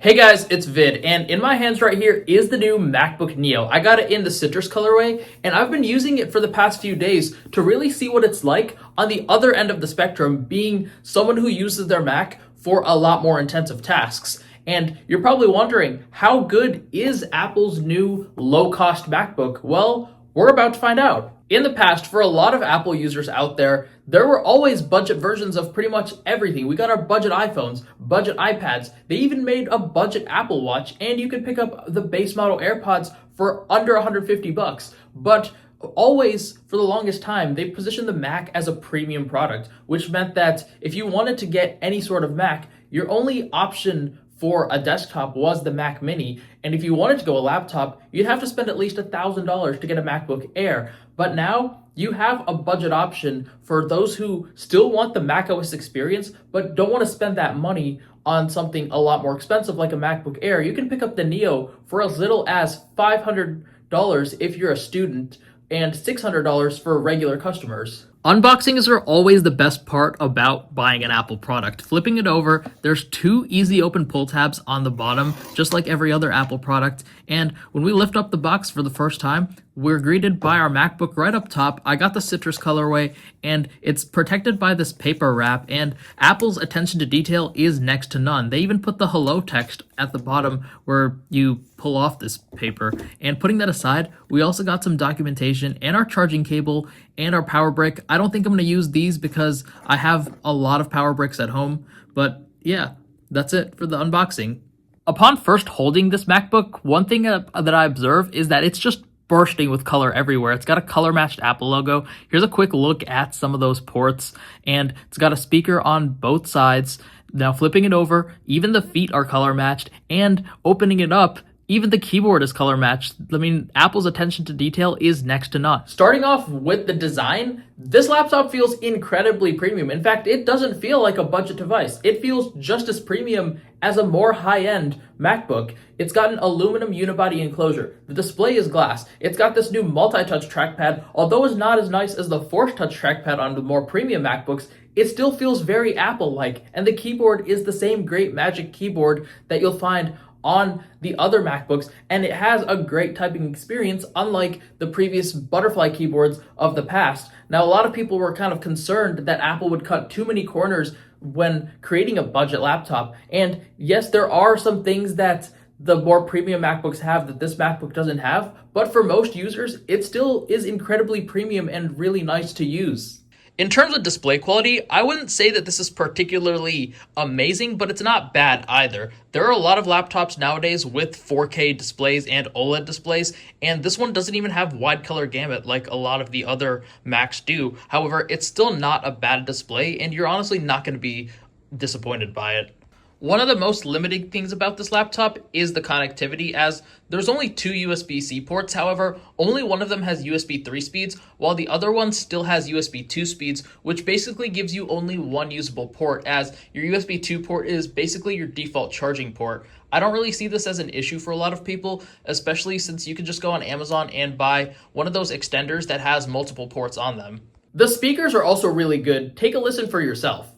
Hey guys, it's Vid, and in my hands right here is the new MacBook Neo. I got it in the citrus colorway, and I've been using it for the past few days to really see what it's like on the other end of the spectrum, being someone who uses their Mac for a lot more intensive tasks. And you're probably wondering, how good is Apple's new low-cost MacBook? Well, we're about to find out. In the past, for a lot of Apple users out there were always budget versions of pretty much everything. We got our budget iPhones, budget iPads. They even made a budget Apple Watch, and you could pick up the base model AirPods for under 150 bucks. But always, for the longest time, they positioned the Mac as a premium product, which meant that if you wanted to get any sort of Mac, your only option for a desktop was the Mac Mini, and if you wanted to go a laptop, you'd have to spend at least $1,000 to get a MacBook Air. But now you have a budget option for those who still want the macOS experience but don't want to spend that money on something a lot more expensive like a MacBook Air. You can pick up the Neo for as little as $500 if you're a student and $600 for regular customers. Unboxings are always the best part about buying an Apple product. Flipping it over, there's two easy open pull tabs on the bottom, just like every other Apple product. And when we lift up the box for the first time, we're greeted by our MacBook right up top. I got the citrus colorway, and it's protected by this paper wrap, and Apple's attention to detail is next to none. They even put the hello text at the bottom where you pull off this paper. And putting that aside, we also got some documentation and our charging cable and our power brick. I don't think I'm going to use these because I have a lot of power bricks at home, but yeah, that's it for the unboxing. Upon first holding this MacBook, one thing that I observe is that it's just bursting with color everywhere. It's got a color-matched Apple logo. Here's a quick look at some of those ports, and it's got a speaker on both sides. Now flipping it over, even the feet are color-matched, and opening it up, even the keyboard is color matched. I mean, Apple's attention to detail is next to none. Starting off with the design, this laptop feels incredibly premium. In fact, it doesn't feel like a budget device. It feels just as premium as a more high-end MacBook. It's got an aluminum unibody enclosure. The display is glass. It's got this new multi-touch trackpad. Although it's not as nice as the Force Touch trackpad on the more premium MacBooks, it still feels very Apple-like. And the keyboard is the same great Magic keyboard that you'll find on the other MacBooks, and it has a great typing experience, unlike the previous butterfly keyboards of the past. Now, a lot of people were kind of concerned that Apple would cut too many corners when creating a budget laptop. And yes, there are some things that the more premium MacBooks have that this MacBook doesn't have, but for most users, it still is incredibly premium and really nice to use. In terms of display quality, I wouldn't say that this is particularly amazing, but it's not bad either. There are a lot of laptops nowadays with 4K displays and OLED displays, and this one doesn't even have wide color gamut like a lot of the other Macs do. However, it's still not a bad display, and you're honestly not going to be disappointed by it. One of the most limiting things about this laptop is the connectivity, as there's only two USB-C ports. However, only one of them has USB 3 speeds, while the other one still has USB 2 speeds, which basically gives you only one usable port, as your USB 2 port is basically your default charging port. I don't really see this as an issue for a lot of people, especially since you can just go on Amazon and buy one of those extenders that has multiple ports on them. The speakers are also really good. Take a listen for yourself.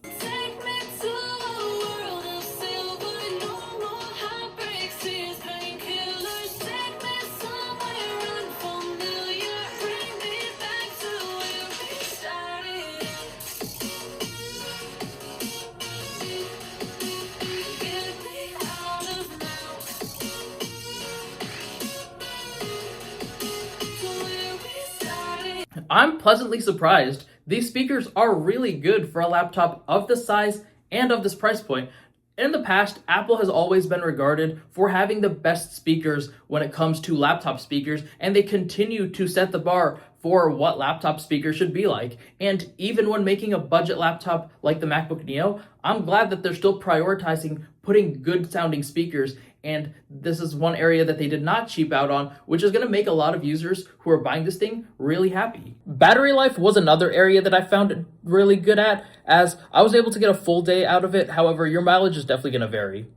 I'm pleasantly surprised. These speakers are really good for a laptop of this size and of this price point. In the past, Apple has always been regarded for having the best speakers when it comes to laptop speakers, and they continue to set the bar for what laptop speakers should be like. And even when making a budget laptop like the MacBook Neo, I'm glad that they're still prioritizing putting good sounding speakers, and this is one area that they did not cheap out on, which is going to make a lot of users who are buying this thing really happy. Battery life was another area that I found it really good at, as I was able to get a full day out of it. However, your mileage is definitely going to vary.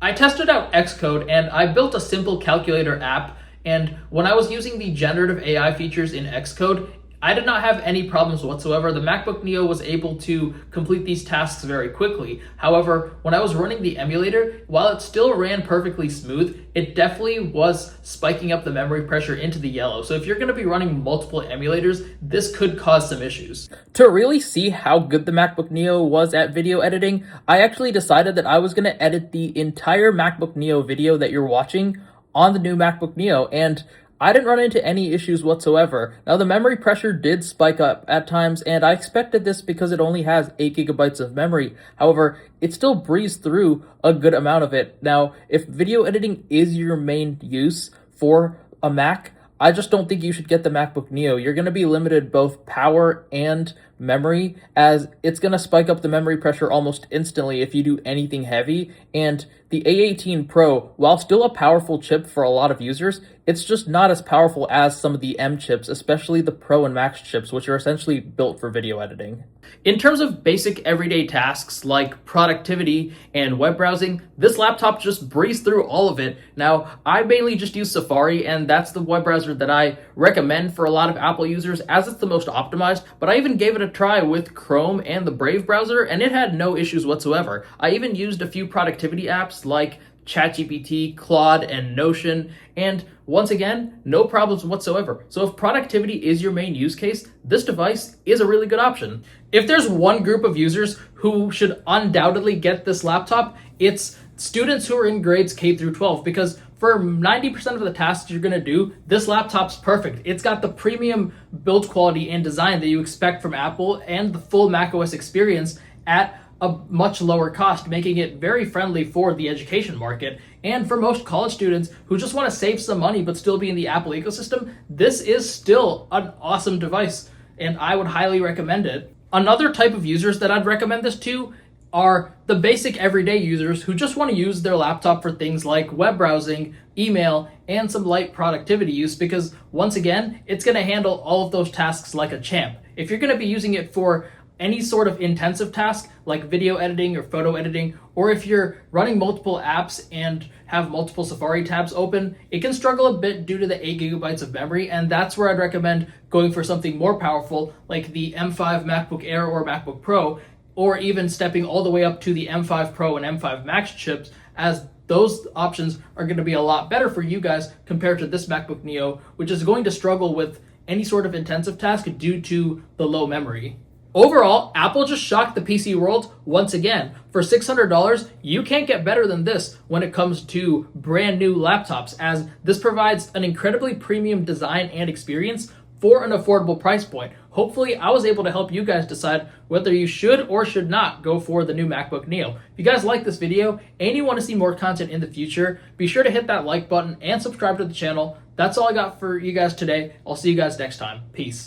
I tested out Xcode, and I built a simple calculator app, and when I was using the generative AI features in Xcode, I did not have any problems whatsoever. The MacBook Neo was able to complete these tasks very quickly. However, when I was running the emulator, while it still ran perfectly smooth, it definitely was spiking up the memory pressure into the yellow. So if you're going to be running multiple emulators, this could cause some issues. To really see how good the MacBook Neo was at video editing, I actually decided that I was going to edit the entire MacBook Neo video that you're watching on the new MacBook Neo, and I didn't run into any issues whatsoever. Now, the memory pressure did spike up at times, and I expected this because it only has 8 gigabytes of memory. However, it still breezed through a good amount of it. Now, if video editing is your main use for a Mac, I just don't think you should get the MacBook Neo. You're going to be limited both power and memory, as it's going to spike up the memory pressure almost instantly if you do anything heavy. And the A18 Pro, while still a powerful chip for a lot of users, it's just not as powerful as some of the M chips, especially the Pro and Max chips, which are essentially built for video editing. In terms of basic everyday tasks like productivity and web browsing, this laptop just breezed through all of it. Now, I mainly just use Safari, and that's the web browser that I recommend for a lot of Apple users, as it's the most optimized, but I even gave it a try with Chrome and the Brave browser, and it had no issues whatsoever. I even used a few productivity apps like ChatGPT, Claude, and Notion, and once again, no problems whatsoever. So if productivity is your main use case, this device is a really good option. If there's one group of users who should undoubtedly get this laptop, it's students who are in grades K through 12, because for 90% of the tasks you're going to do, this laptop's perfect. It's got the premium build quality and design that you expect from Apple and the full macOS experience at a much lower cost, making it very friendly for the education market. And for most college students who just want to save some money but still be in the Apple ecosystem, this is still an awesome device, and I would highly recommend it. Another type of users that I'd recommend this to are the basic everyday users who just want to use their laptop for things like web browsing, email, and some light productivity use, because once again, it's going to handle all of those tasks like a champ. If you're going to be using it for any sort of intensive task like video editing or photo editing, or if you're running multiple apps and have multiple Safari tabs open, it can struggle a bit due to the 8 gigabytes of memory, and that's where I'd recommend going for something more powerful like the M5 MacBook Air or MacBook Pro, or even stepping all the way up to the M5 Pro and M5 Max chips, as those options are going to be a lot better for you guys compared to this MacBook Neo, which is going to struggle with any sort of intensive task due to the low memory. Overall, Apple just shocked the PC world once again. For $600, you can't get better than this when it comes to brand new laptops, as this provides an incredibly premium design and experience for an affordable price point. Hopefully, I was able to help you guys decide whether you should or should not go for the new MacBook Neo. If you guys like this video and you want to see more content in the future, be sure to hit that like button and subscribe to the channel. That's all I got for you guys today. I'll see you guys next time. Peace.